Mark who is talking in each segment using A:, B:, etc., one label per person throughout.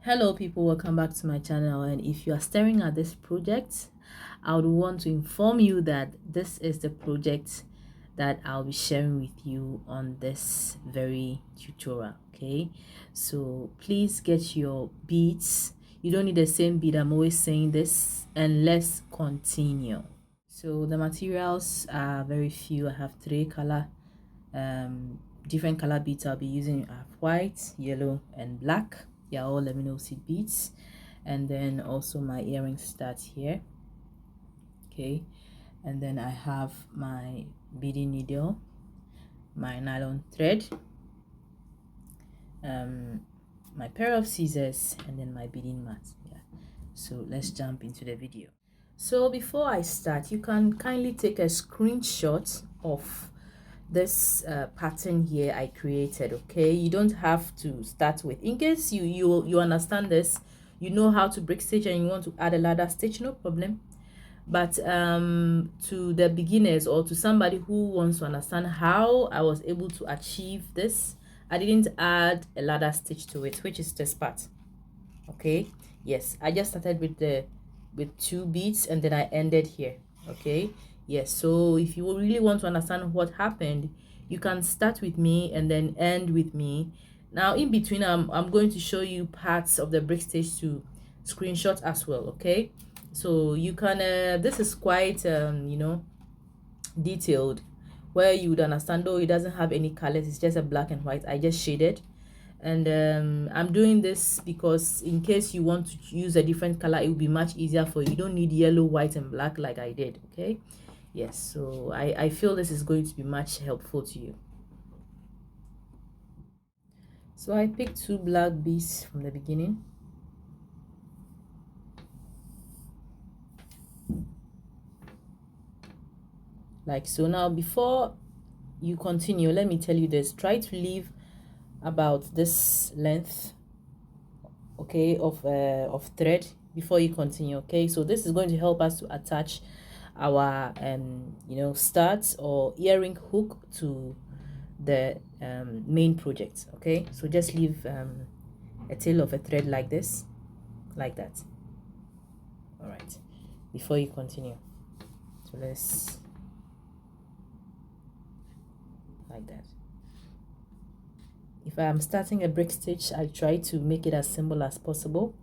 A: Hello people, welcome back to my channel. And if you are staring at this project, I would want to inform you that this is the project that I'll be sharing with you on this very tutorial. Okay, so please get your beads. You don't need the same bead, I'm always saying this, and let's continue. So the materials are very few. I have different color beads I'll be using. I have white, yellow, and black. They are all lemino seed beads. And then also my earring starts here. Okay, and then I have my beading needle, my nylon thread, my pair of scissors, and then my beading mat. Yeah, so let's jump into the video. So before I start, you can kindly take a screenshot of this pattern here I created. Okay, you don't have to start with, in case you understand this, you know how to brick stitch and you want to add a ladder stitch, no problem. But to the beginners or to somebody who wants to understand how I was able to achieve this, I didn't add a ladder stitch to it, which is this part. Okay, yes, I just started with 2 beads and then I ended here. Okay, yes, so if you really want to understand what happened, you can start with me and then end with me. Now in between, I'm going to show you parts of the brick stitch to screenshot as well. Okay, so you can this is quite detailed, where you would understand, though it doesn't have any colors, it's just a black and white. I just shaded. And I'm doing this because in case you want to use a different color, it will be much easier for you. You don't need yellow, white, and black like I did. Okay, yes, so I feel this is going to be much helpful to you. So I picked 2 black beads from the beginning. Like so. Now before you continue, let me tell you this: try to leave about this length, okay, of thread before you continue. Okay, so this is going to help us to attach our studs or earring hook to the main project. Okay, so just leave a tail of a thread like this, like that. All right, before you continue, so let's like that. If I am starting a brick stitch, I try to make it as simple as possible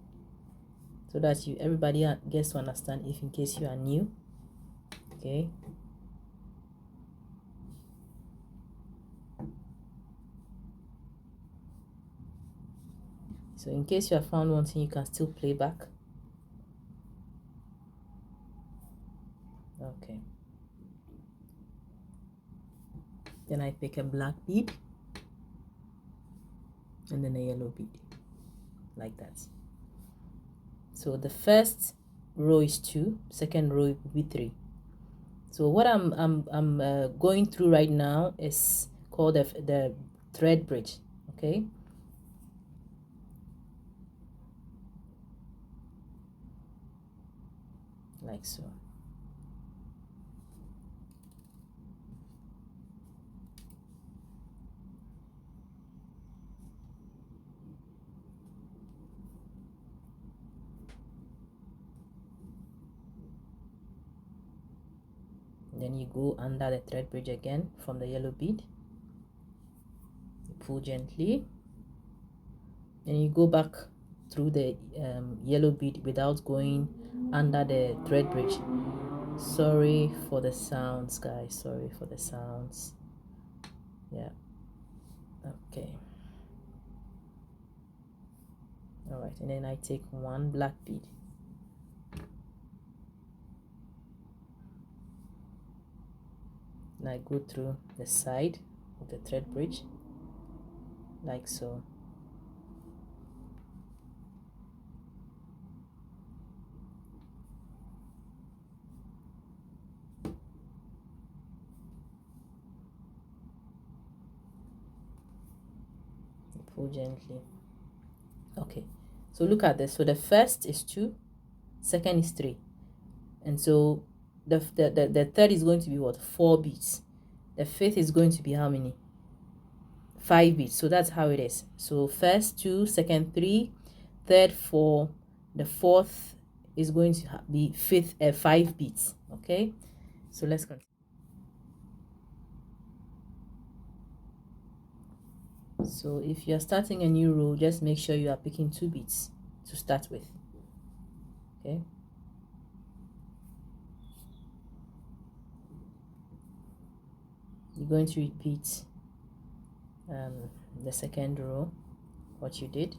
A: so that everybody gets to understand, if in case you are new. Okay, so in case you have found one thing, you can still play back. Okay, then I pick a black bead and then a yellow bead, like that. So the first row is 2, second row will be 3. So what I'm going through right now is called the thread bridge. Okay, like so. Then you go under the thread bridge again from the yellow bead, you pull gently, then you go back through the yellow bead without going under the thread bridge. Sorry for the sounds, guys, sorry for the sounds. Yeah, okay, all right, and then I take 1 black bead, and I go through the side of the thread bridge like so. Pull gently. Okay, so look at this. So the first is 2, second is 3, and so the third is going to be what, 4 beads. The fifth is going to be how many? 5 beads. So that's how it is. So first 2, second 3, third 4, the fourth is going to be 5 beads. Okay, so let's continue. So if you're starting a new row, just make sure you are picking 2 beads to start with. Okay, you're going to repeat the second row what you did.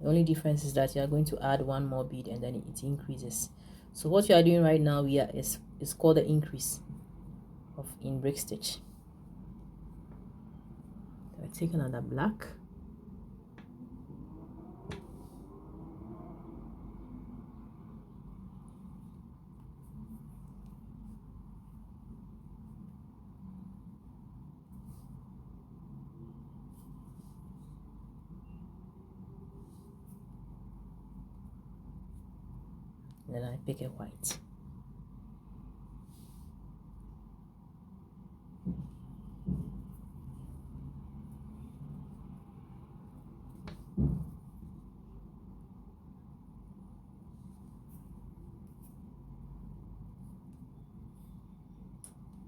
A: The only difference is that you are going to add 1 more bead and then it increases. So what you are doing right now is called the increase in Brickstich. I take another black. Then I pick a white.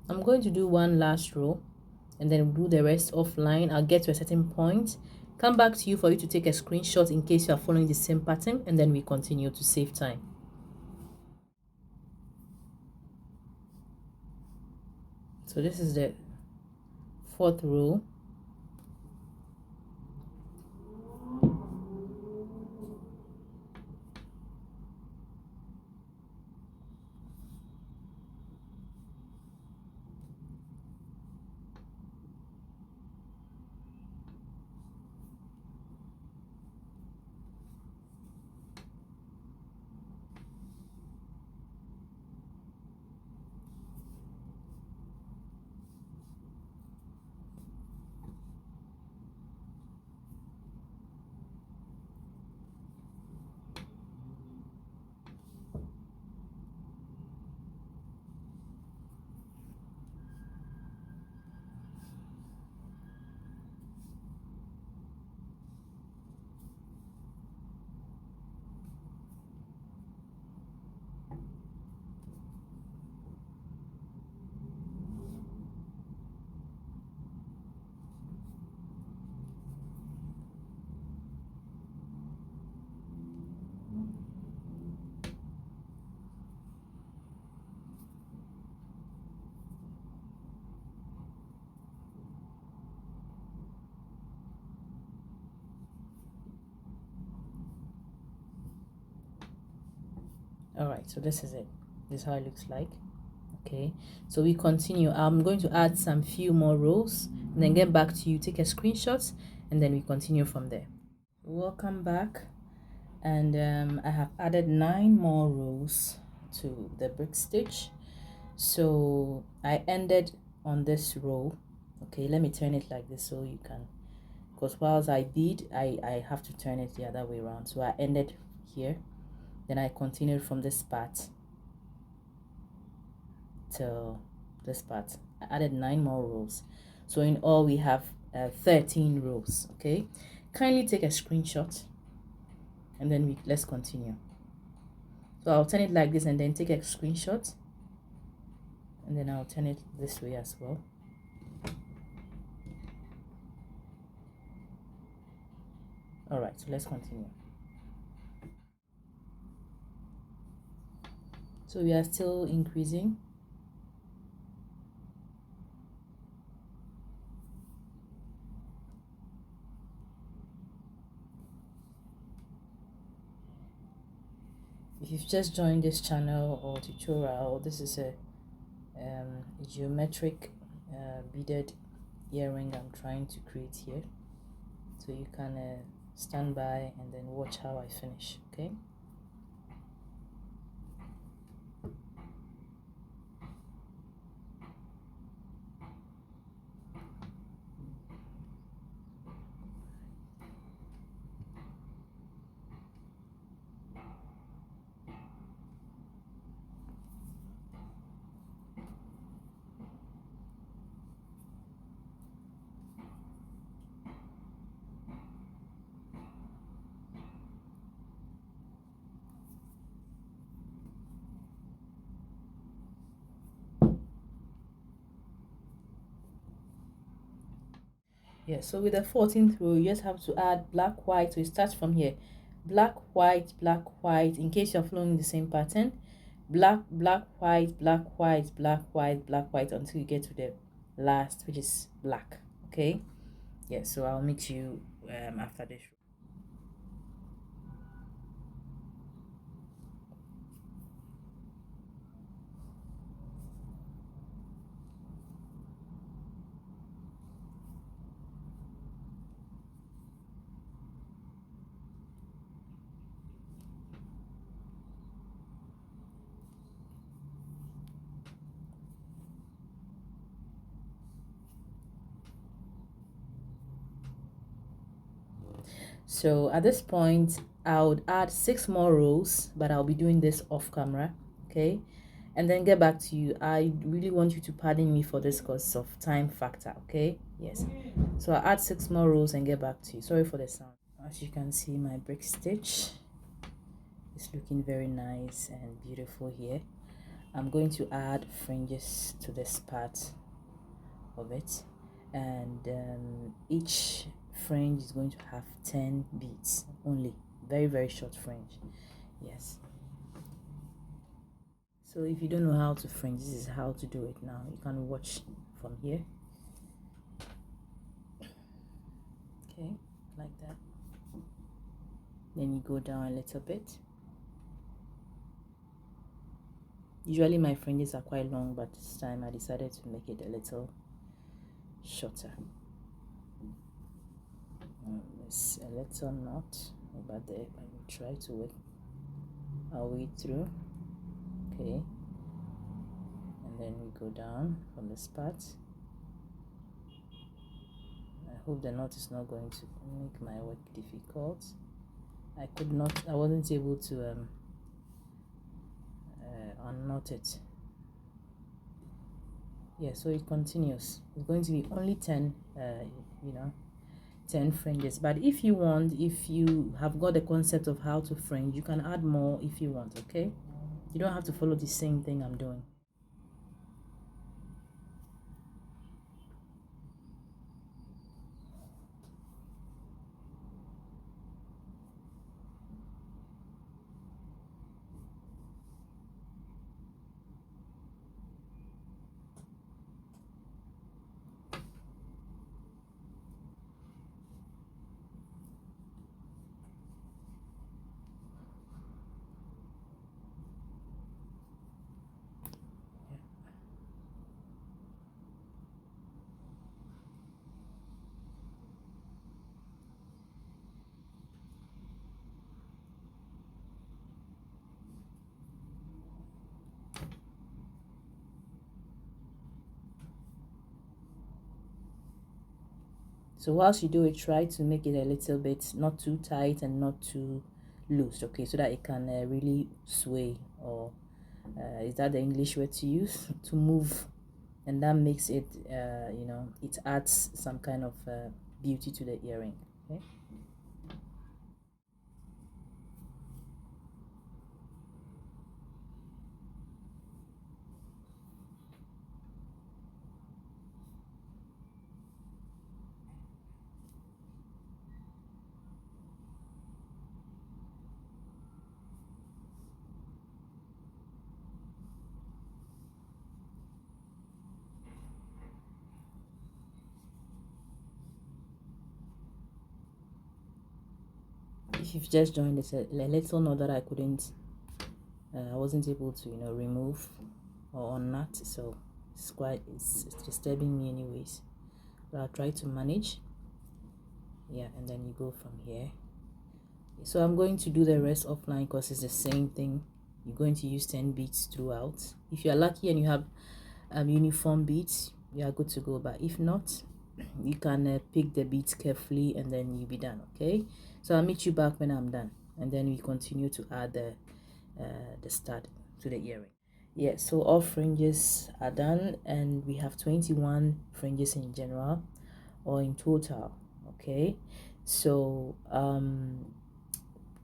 A: I'm going to do one last row and then do the rest offline. I'll get to a certain point, come back to you for you to take a screenshot in case you are following the same pattern, and then we continue to save time. So this is the 4th row. All right, so this is it. This is how it looks like. Okay, so we continue. I'm going to add some few more rows and then get back to you, take a screenshot, and then we continue from there. Welcome back, and I have added 9 more rows to the Brickstich. So I ended on this row. Okay, let me turn it like this so you can, because whilst I bead, I have to turn it the other way around. So I ended here, then I continued from this part till this part. I added 9 more rows, so in all we have 13 rows. Okay, kindly take a screenshot and then let's continue. So I'll turn it like this and then take a screenshot, and then I'll turn it this way as well. All right, so let's continue. So we are still increasing. If you've just joined this channel or tutorial, this is a geometric beaded earring I'm trying to create here, so you can stand by and then watch how I finish. Okay, Yeah, so with the 14th row, you just have to add black, white. So it starts from here. Black, white, black, white. In case you're following the same pattern, black, black, white, black, white, black, white, black, white, until you get to the last, which is black. Okay. Yeah, so I'll meet you after this. So at this point, I would add 6 more rows, but I'll be doing this off camera. Okay, and then get back to you. I really want you to pardon me for this because of time factor. Okay, yes, so I'll add 6 more rows and get back to you. Sorry for the sound. As you can see, my brick stitch is looking very nice and beautiful here. I'm going to add fringes to this part of it, and each fringe is going to have 10 beads only. Very short fringe. Yes, so if you don't know how to fringe, this is how to do it. Now you can watch from here. Okay, like that. Then you go down a little bit. Usually my fringes are quite long, but this time I decided to make it a little shorter. There's a little knot over there, but we try to work our way through. Okay, and then we go down from this part. I hope the knot is not going to make my work difficult. I wasn't able to unknot it. Yeah, so it continues. It's going to be only 10 10 fringes, but if you want, if you have got the concept of how to fringe, you can add more if you want. Okay, you don't have to follow the same thing I'm doing. So whilst you do it, try to make it a little bit not too tight and not too loose, okay, so that it can really sway, or is that the English word to use? To move, and that makes it it adds some kind of beauty to the earring. Okay. If you've just joined, it's a little note that I wasn't able to remove or unknot, so it's disturbing me anyways, but I'll try to manage. Yeah, and then you go from here. So I'm going to do the rest offline because it's the same thing. You're going to use 10 beads throughout. If you're lucky and you have uniform beads, you are good to go, but if not, you can pick the beads carefully and then you'll be done. Okay, so I'll meet you back when I'm done, and then we continue to add the stud to the earring. Yeah, so all fringes are done, and we have 21 fringes in general or in total. Okay, so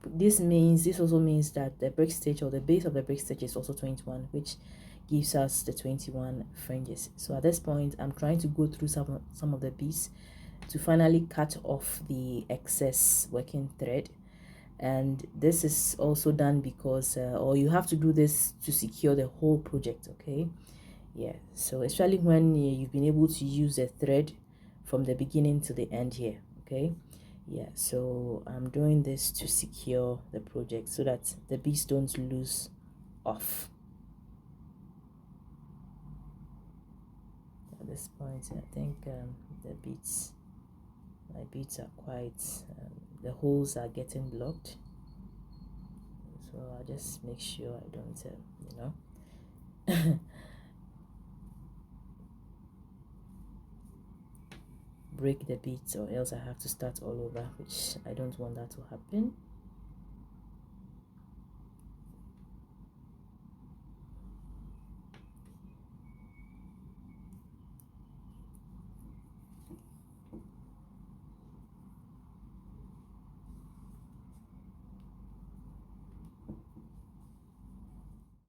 A: this also means that the brick stitch, or the base of the brick stitch, is also 21, which gives us the 21 fringes. So at this point, I'm trying to go through some of the beads to finally cut off the excess working thread. And this is also done because or you have to do this to secure the whole project, okay? Yeah, so especially when you've been able to use a thread from the beginning to the end here, okay? Yeah, so I'm doing this to secure the project so that the beads don't lose off. At this point, I think the beads, my beads are quite, the holes are getting blocked. So I'll just make sure I don't, you know, break the beads, or else I have to start all over, which I don't want that to happen.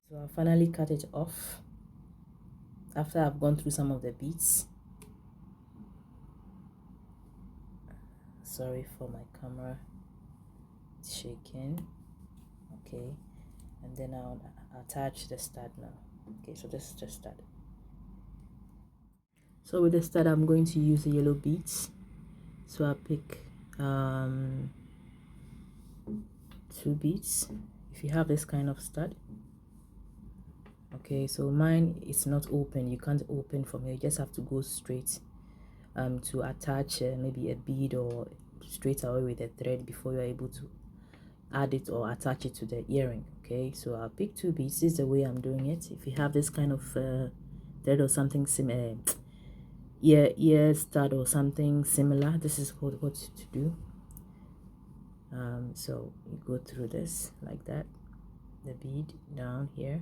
A: So I finally cut it off after I've gone through some of the beads. Sorry for my camera, it's shaking. Okay, and then I'll attach the stud now. Okay, so this is the stud. So with the stud, I'm going to use the yellow beads. So I pick 2 beads if you have this kind of stud. Okay, so mine is not open. You can't open from here. You just have to go straight to attach maybe a bead or straight away with a thread before you're able to add it or attach it to the earring. Okay, so I'll pick 2 beads. This is the way I'm doing it. If you have this kind of thread or something similar, ear stud or something similar, this is what to do. So you go through this like that, the bead down here,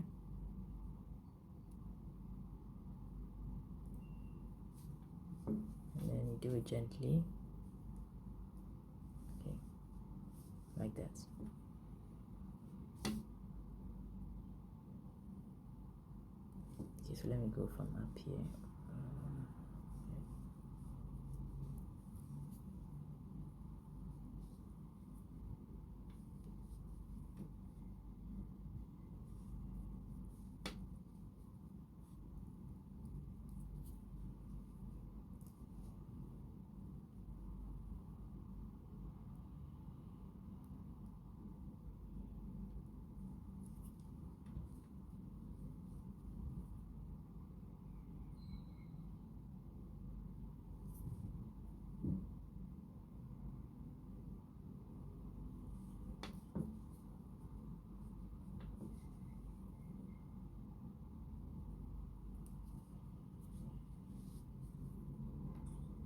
A: and then you do it gently, okay, like that. Okay, so let me go from up here.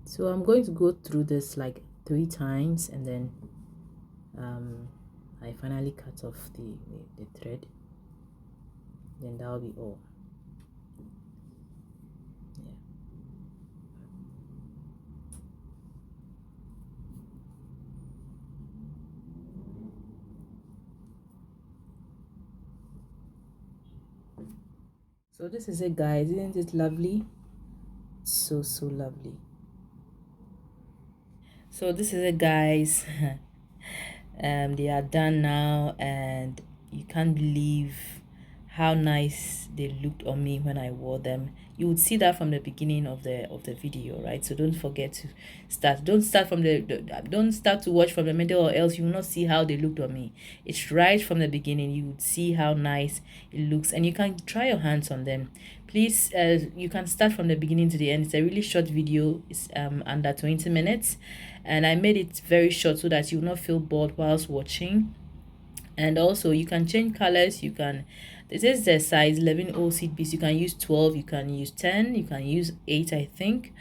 A: So I'm going to go through this like 3 times, and then I finally cut off the thread. Then that'll be all. Yeah. So this is it, guys. Isn't it lovely? So lovely. So this is it, guys. They are done now, and you can't believe how nice they looked on me when I wore them. You would see that from the beginning of the video, right? So don't forget to start. Don't start from don't start to watch from the middle, or else you will not see how they looked on me. It's right from the beginning. You would see how nice it looks, and you can try your hands on them. Please, you can start from the beginning to the end. It's a really short video. It's under 20 minutes, and I made it very short so that you will not feel bored whilst watching. And also you can change colors. You can, this is the size 11 O seed piece. You can use 12, you can use 10, you can use 8, I think.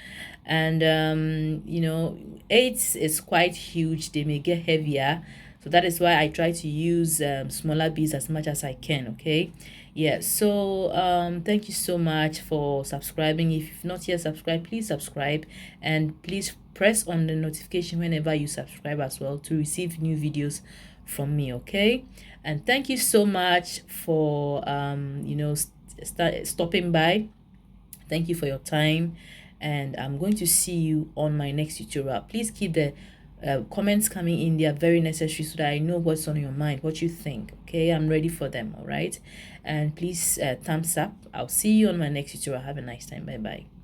A: And you know, 8 is quite huge, they may get heavier, so that is why I try to use smaller beads as much as I can. Okay, yeah. So thank you so much for subscribing. If you've not yet subscribed, please subscribe, and please press on the notification whenever you subscribe as well, to receive new videos from me. Okay, and thank you so much for you know, stopping by. Thank you for your time, and I'm going to see you on my next tutorial. Please keep the comments coming in. They are very necessary so that I know what's on your mind, what you think. Okay, I'm ready for them. All right, and please thumbs up. I'll see you on my next tutorial. Have a nice time. Bye bye.